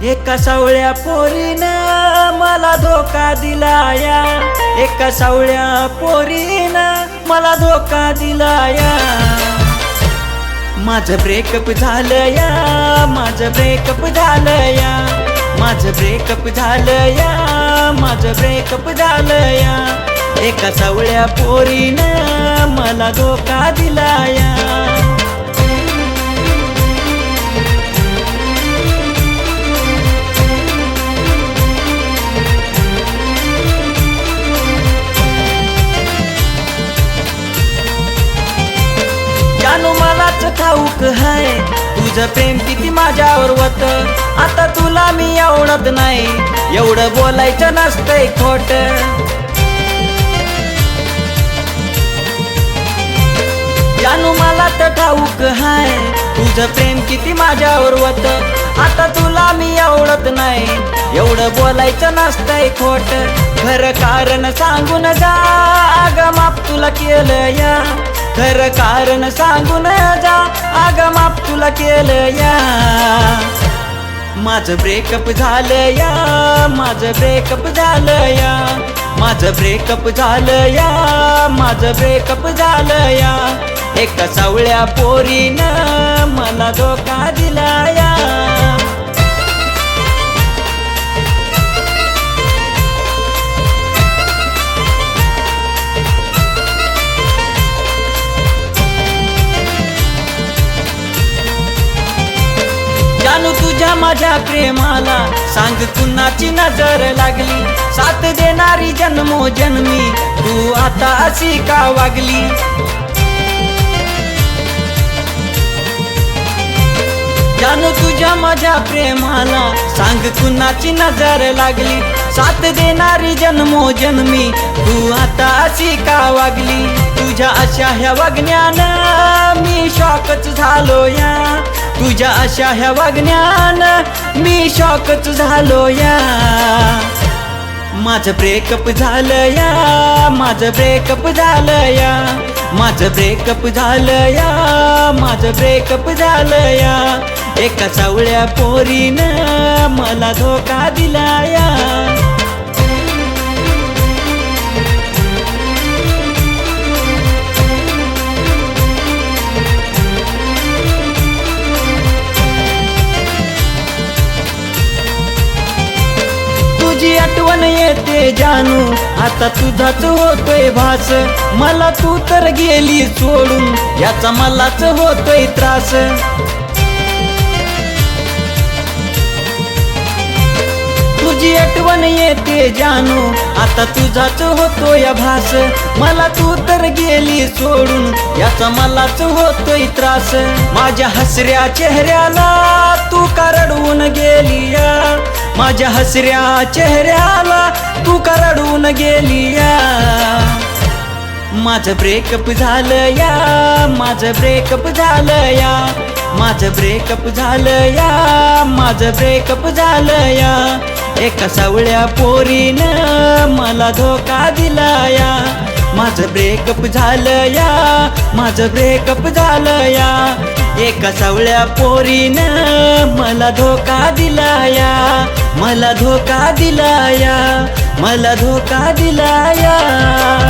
एका सावळ्या पोरीनं मला धोका दिलाया, एका सावळ्या पोरीनं मला धोका दिलाया. माझं ब्रेकअप झालं या, माझं ब्रेकअप झालं या, माझं ब्रेकअप झालं या, माझं ब्रेकअप झालं या. एका सावळ्या पोरीनं मला धोका दिलाया. जानू मलाच ठाऊक हाय तुझं प्रेम किती माझ्यावर होत. आता तुला मी आवडत नाही, एवढं बोलायचं नसतंय खोट. जानू मला तर ठाऊक हाय तुझं प्रेम किती माझ्यावर होत. आता तुला मी आवडत नाही, एवढं बोलायचं नसतंय खोट. खरं कारण सांगून जा, अगं माफ तुला केलं या. खरं कारण सांगून जा, अगं माफ तुला केलं या. माझं ब्रेकअप झालं या, माझं ब्रेकअप झालं या, माझं ब्रेकअप झालं या, माझं ब्रेकअप झालं या. एका सावळ्या पोरीनं मला धोका दिला या. जानू तुझ्या माझ्या प्रेमाला सांग कुणाची नजर लागली. साथ देणारी जन्मोजन्मी तू आता अशी का वागली. जानू तुझ्या माझ्या प्रेमाला सांग कुणाची नजर लागली. साथ देणारी जन्मोजन्मी तू आता अशी का वागली. तुझ्या अशा ह्या वागण्यानं मी शॉकच झालो या. तुझ्या अशा ह्या वागण्यानं मी शॉकच झालो या. माझं ब्रेकअप झालं या, माझं ब्रेकअप झालं या, माझं ब्रेकअप झालं या, माझं ब्रेकअप झालं या. एका सावळ्या पोरीनं मला धोका दिला या. तुझी आठवण येते जानू, आता तुझाच होतोय भास. मला तू तर गेली सोडून, याचा मलाच होतोय त्रास. तुझी आठवण येते जानू, आता तुझाच होतोय भास. मला तू तर गेली सोडून, याचा मलाच होतोय त्रास. माझ्या हसऱ्या चेहऱ्याला तू का रडवून गेली या. माझ्या हसऱ्या चेहऱ्याला तू का रडवून गेली या. माझं ब्रेकअप झालं या, माझं ब्रेकअप झालं या, माझं ब्रेकअप झालं या, माझं ब्रेकअप झालं या. एका सावळ्या पोरीनं मला धोका दिला या. माझं ब्रेकअप झालं या, माझं ब्रेकअप झालं या. एका सावळ्या पोरीनं मला धोका दिला या, मला धोका दिला या, मला धोका दिला या.